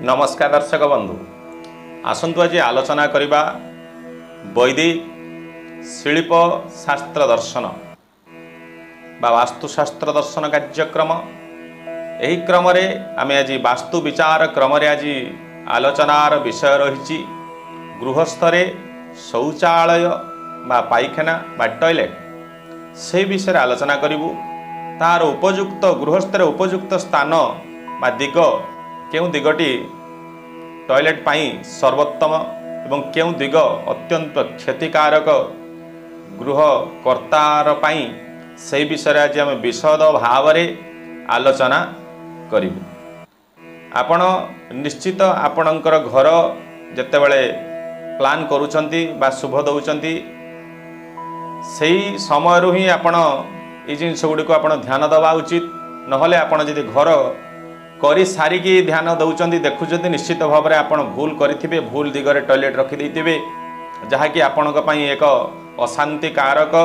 नमस्कार दर्शक बंधु आसंतु आज आलोचना करिबा वैदिक शिल्प शास्त्र दर्शन बा वास्तुशास्त्र दर्शन कार्यक्रम। एही क्रम रे आमे आज वास्तु विचार क्रम रे आज आलोचनार विषय रही गृहस्थरे शौचालय बा पायखाना बा टॉयलेट से विषय आलोचना करिबु। तार उपयुक्त गृहस्थरे उपयुक्त स्थान बा दिग केउं दिगटी टॉयलेट पाई सर्वोत्तम एवं केउं दिग अत्यंत क्षतिकारक गृहकर्तार पाई से विषय आज आम विशद भाव आलोचना करिबु। आपण निश्चित आपणकर घर जेतेबेले प्लान करूचंती बा शुभ दउचंती सेही समय ही आपण ये जिनस गुड़ी को आपण ध्यान दवा उचित। नहले आपण जदि घर करी सारिकी ध्यान दउचंती देखुचंती निश्चित भाव में आपण भूल करिथिबे, भूल दिगरे टॉयलेट रखी देइथिबे जहाँकि आपणक पई एक अशांति कारक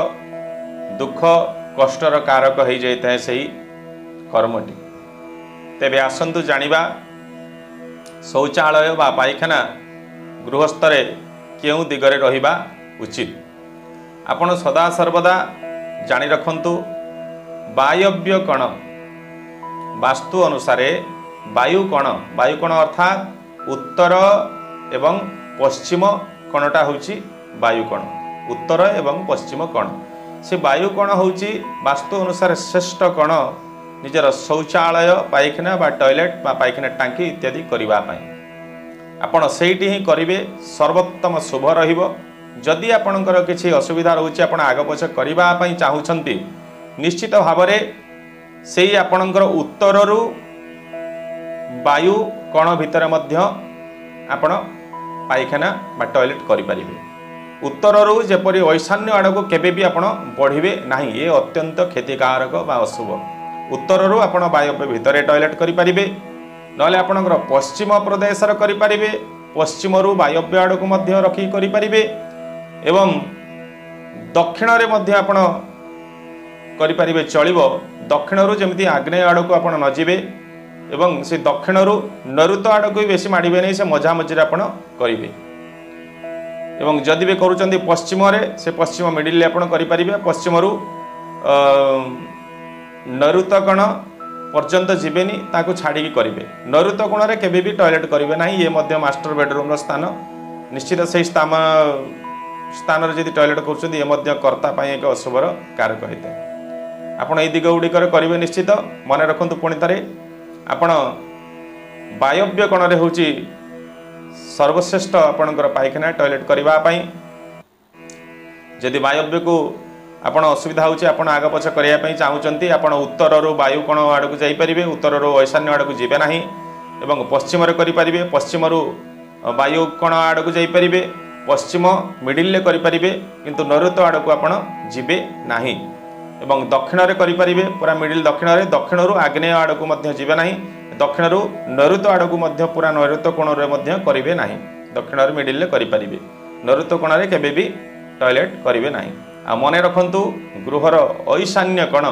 दुख कष्टर कारक हो जाता है सही कर्मटी। तेबे आसंतु जानिबा शौचालय बा पायखाना गृहस्थरे केउं दिगरे रहिबा उचित। आपण सदा सर्वदा जानि रखंतु वायव्य कोण वास्तु अनुसारे वायु कोण अर्थात उत्तर एवं पश्चिम कोणटा होची वायु कोण। उत्तर एवं पश्चिम कोण से वायु कोण होची वास्तु अनुसार श्रेष्ठ कोण निजर शौचालय पायखाना बा टॉयलेट बा पायखाना टांकी इत्यादि करबा पई। आपण सेठी ही करिवे सर्वोत्तम शुभ रहिबो। जदि आपणकर किछि असुविधा रहउछि आपण आग पछ करबा पई चाहुछंती निश्चित भावरे सेही आपणकर उत्तररु वायु कोण भितर मध्य आपण पायखाना बा टॉयलेट करि परिबे। उत्तररु जेपरि ईशान्य आड़क केबे भी आपण बढ़िबे नाही, ये अत्यंत क्षतिकारक बा अशुभ। उत्तररु आपण वायव्य भितरे टॉयलेट करि परिबे, नले आपणकर पश्चिम प्रदेशर करि परिबे, पश्चिमरु वायव्य आड़क मध्य रखि करि परिबे एवं दक्षिण रे मध्य आपण करि परिबे चलिबो। दक्षिणरु जेमति आग्नेय आड़क आपण न जिबे एवं से दक्षिणरु नैऋत्य आड़क भी बेसी माडिबे नै, से मझा मझिरे आपण करिबे। एवं जदि भी करूचंती पश्चिम रे से पश्चिम मिडिल ले आपण करि परिबे। पश्चिमरु नैऋत्य कोण पर्यंत जिबेनी ताकू छाड़ी करिबे। नैऋत्य कोण रे केबे भी टॉयलेट करिबे नाही, ये मध्य मास्टर बेडरूम रो स्थान निश्चित से स्थान रे जदि टॉयलेट करूचंती ये मध्य कर्ता पई एक अशुभर कारक होइते। आपण ए दिग गुड़िकर करेंगे निश्चित मन रखु। पुणी थे आपण वायव्य कोण रे होची सर्वश्रेष्ठ आपणकर पायखाना टॉयलेट करने। जदि वायव्य को आपण असुविधा होची आपण आग पछ करिया पई चाहुचंती आपण उत्तररु वायु कोण आड़क जाई परिबे, उत्तररु ईशान्य आड़क जिबे नाही एवं पश्चिम रे करि परिबे, पश्चिमरु वायु कोण आड़क जाई परिबे, पश्चिम मिडिल ले करि परिबे किंतु नैऋत्य आड़क आपण जिबे नाही एवं दक्षिण रे करि परिबे पूरा मिडिल दक्षिण रे, दक्षिणरु आग्नेय आड़क मध्य जिबे नाही, दक्षिणरु नैऋत्य आड़क मध्य पूरा नैऋत्य कोण रे मध्य करिवे नाही, दक्षिण रे मिडिल ले करि परिबे, नैऋत्य कोण रे केबे भी टॉयलेट करिवे नाही। आ मने रखंतु गृहर ईशान्य कोण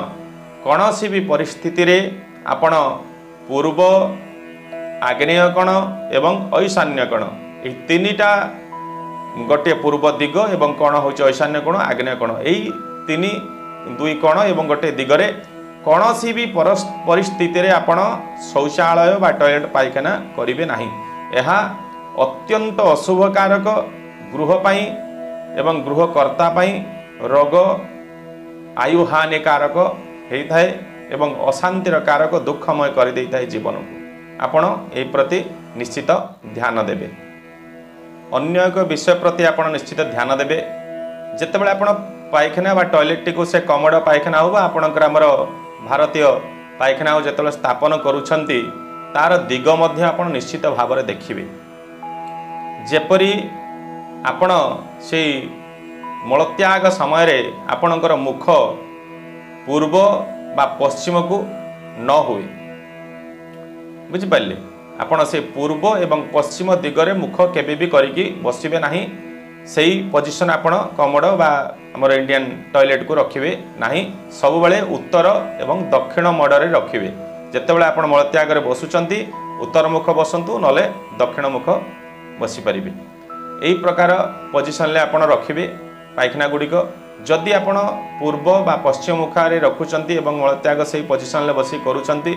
कोनोसी भी परिस्थिति रे आपण पूर्व आग्नेय कोण एवं ईशान्य कोण ए तीनिटा गोटे पूर्व दिग एवं कोण होची ईशान्य कोण आग्नेय कोण एई तीनी दुई कोण एवं गोटे दिगरे कोनोसी भी परिस्थिति रे आपण शौचालय बा टॉयलेट पायखाना करिवे नाही। एहा अत्यंत अशुभकारक गृह पाई एवं गृहकर्ता पाई रोग आयु हानि कारक होता है एवं अशांतिर कारक दुखमय कर देता है जीवन को। आपण ए प्रति निश्चित ध्यान देबे। अन्य एक विषय प्रति आपण निश्चित ध्यान देबे। जेतेबेले आपण पायखाना बा टॉयलेट टी को से कमोड पायखाना हो आपणकर आमर भारतीय पायखाना जेतेबेले स्थापन करूछंती तार दिग मध्य आपण निश्चित भाव में देखिबे। जेपरी आपण से मलत्याग समय रे आपणकर मुख पूर्व बा पश्चिम को न हुए, बुझि पाले। आपण से पूर्व एवं पश्चिम दिगरे मुख केबे भी करिकी बसिबे नाही, सेही पोजिशन आपण कमोड बा हमर इंडियन टॉयलेट को रखिबे नाही, सब बेले उत्तर एवं दक्षिण मोड रे रखिबे। जेतेबेले आपण मलत्याग रे बसुचंती उत्तर मुख बसतु नले दक्षिण मुख बसी पारिबे। एही प्रकार पोजिशन ले आपण रखिबे पायखाना गुड़िक। जदि आपण पूर्व बा पश्चिम मुखारे रखुचंती एवं मलत्याग से पोजिशन ले बसी करूचंती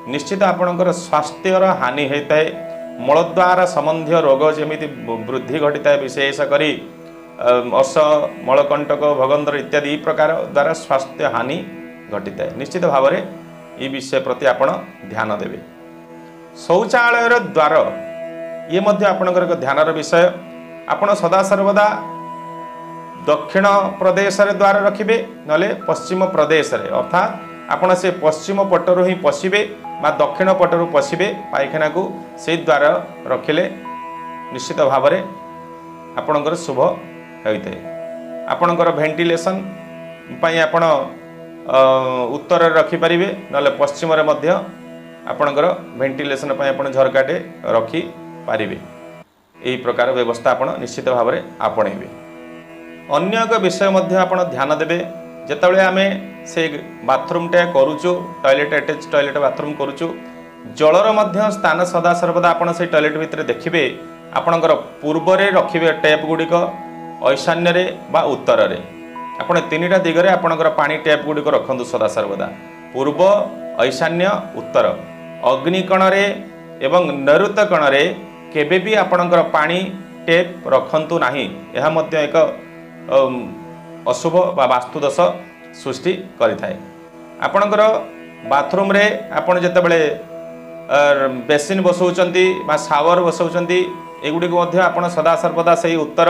निश्चित आपणकर स्वास्थ्यर हानि होता है। मलद्वार संबंधी रोग जमीती वृद्धि घटी है विशेष करी अस मलकंटक भगंदर इत्यादि प्रकार द्वारा स्वास्थ्य हानि घटी है। निश्चित भाव में ये विषय प्रति आपण ध्यान देवे। शौचालय द्वार ये मध्य आपणकर ध्यानर विषय। आपण सदा सर्वदा दक्षिण प्रदेश रे द्वार रखिबे नले पश्चिम प्रदेश रे, अर्थात आपण से पश्चिम पटरु ही पशिबे बा दक्षिण पटरु पशिबे पायखाना को से द्वार रखिले निश्चित भाव में आपणकर शुभ होता है। आपणकर वेंटिलेशन पई आपण उत्तर रखिपारे नले पश्चिम रे मध्य आपणकर वेंटिलेशन पई आपण झरकाटे रखी पारिबे। यही प्रकार व्यवस्था आपण निश्चित भाव में आपणेबे। अन्य एक विषय मध्य आपण ध्यान देबे। जेतबेले आमे से बाथरूम टे करूचु टॉयलेट अटैच टॉयलेट बाथरूम करूचु जलर मध्य स्थान सदा सर्वदा आपण से टॉयलेट भितर देखिबे आपणकर पूर्व रे रखिबे टैप गुड़िक ईशान्य रे बा उत्तर रे। आपण तीनटा दिगरे आपणकर पानी टैप गुड़िक रखंतु सदा सर्वदा पूर्व ईशान्य उत्तर। अग्निकण रे एवं नैऋत कण रे केबे भी आपणकर पानी टैप रखंतु नाही। यह मध्य एक अशुभ बा वास्तुदोष सृष्टि करिथाए। आपणकर बाथरूम रे आपण जेतेबेले बेसिन बसौचंती बा शावर बसौचंती एगुडी को मध्य आपण सदा सर्वदा सही उत्तर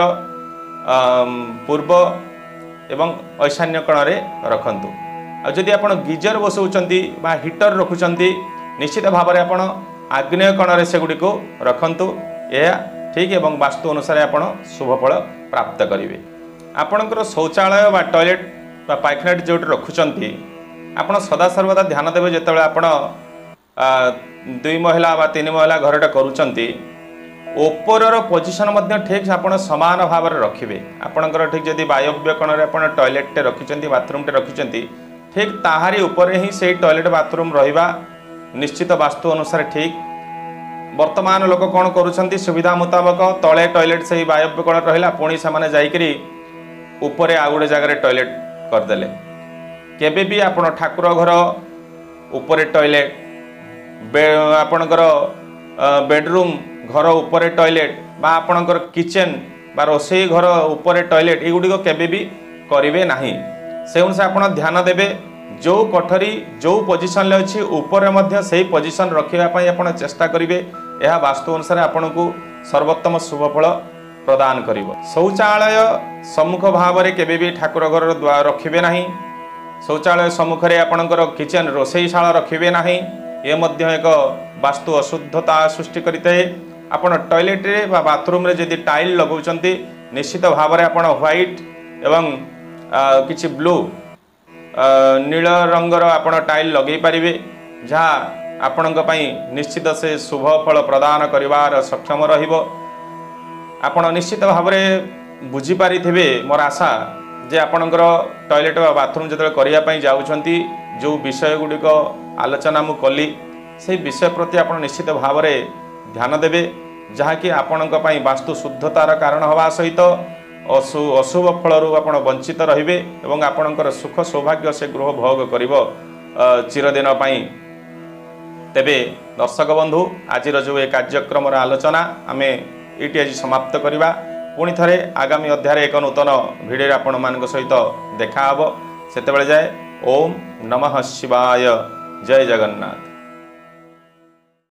पूर्व एवं ईशान्य कण रे रखंतु। आ जदि आपण गीजर बसौचंती बा हीटर रखुचंती निश्चित भाव में आपण आग्नेय कण रे सेगुडी को रखंतु। यह ठीक एवं वास्तु अनुसार आपण शुभ फल प्राप्त करिवे। आपणकर शौचालय बा टॉयलेट बा पायखाना जो रखुचंती आपण सदा सर्वदा ध्यान देवे। जेतेबेले आपण 2 महिला बा 3 महिला घरटा करूचंती ओपरर पोजिशन मध्य ठीक आपण समान भाव में रखिबे। आपणकर ठीक जदि वायव्य कण रे आपण टॉयलेट टे रखिचंती बाथरूम टे रखिचंती ठीक ताहारी ऊपर ही से टॉयलेट बाथरूम रहिबा निश्चित वास्तु अनुसार ठीक। वर्तमान लोक कौन करुछंती सुविधा मुताबक तले टॉयलेट से वायव्य कण रहिला पुणी से जाइकरी ऊपर आ गोटे जगह टॉयलेट करदेले। केबे भी आपण ठाकुर घर ऊपर टॉयलेट आपणकर बेडरूम घर ऊपर टॉयलेट बा आपणकर किचन बा रोसई घर ऊपर टॉयलेट एगुड़ी केबे भी करिवे नाही। से अनुसार आपण ध्यान देबे जो कोठरी जो पोजिशन ले अछि ऊपर मध्य सही पोजिशन रखिबा पई आपण चेष्टा करिवे। यह वास्तु अनुसार आपण को सर्वोत्तम शुभ फल प्रदान करिवो। शौचालय सम्मुख भाव में केबे भी ठाकुर घर द्वार रखिबे नाही। शौचालय सम्मुख रे आपणकर किचन रोसईशाला रखिबे नाही। ये मध्य एक वास्तु अशुद्धता सृष्टि करिते। आपण टॉयलेट रे बा बाथरूम रे जदि टाइल लगौचंती निश्चित भाव में आपण व्हाइट एवं किछि ब्लू नील रंगर आपण टाइल लगे पारिबे जहाँ आपणक पई निश्चित से शुभ फल प्रदान करिवार सक्षम रहिबो। आपण निश्चित भाव में बुझी पारिथिबे मोर आशा जे आपणकर टॉयलेट बा बाथरूम जतले करिया पई जाउछंती जो विषय गुड़िक आलोचना मु कली से विषय प्रति आपण निश्चित भाव में ध्यान देबे जहाँ कि आपणक पई वास्तु शुद्धतार कारण हवा सहित अशुभ फलरू आपण वंचित रहिबे एवं आपणकर सुख सौभाग्य से गृह भोग करिवो चिरदिन पई। तेबे दर्शक बंधु आज जो ए कार्यक्रम आलोचना आमे एटी आज समाप्त करिबा। पुणी थरे आगामी अध्याय एक नूतन भिडियो आपण मान सहित देखा हबो। सेतेबेले जाए ओम नमः शिवाय। जय जगन्नाथ।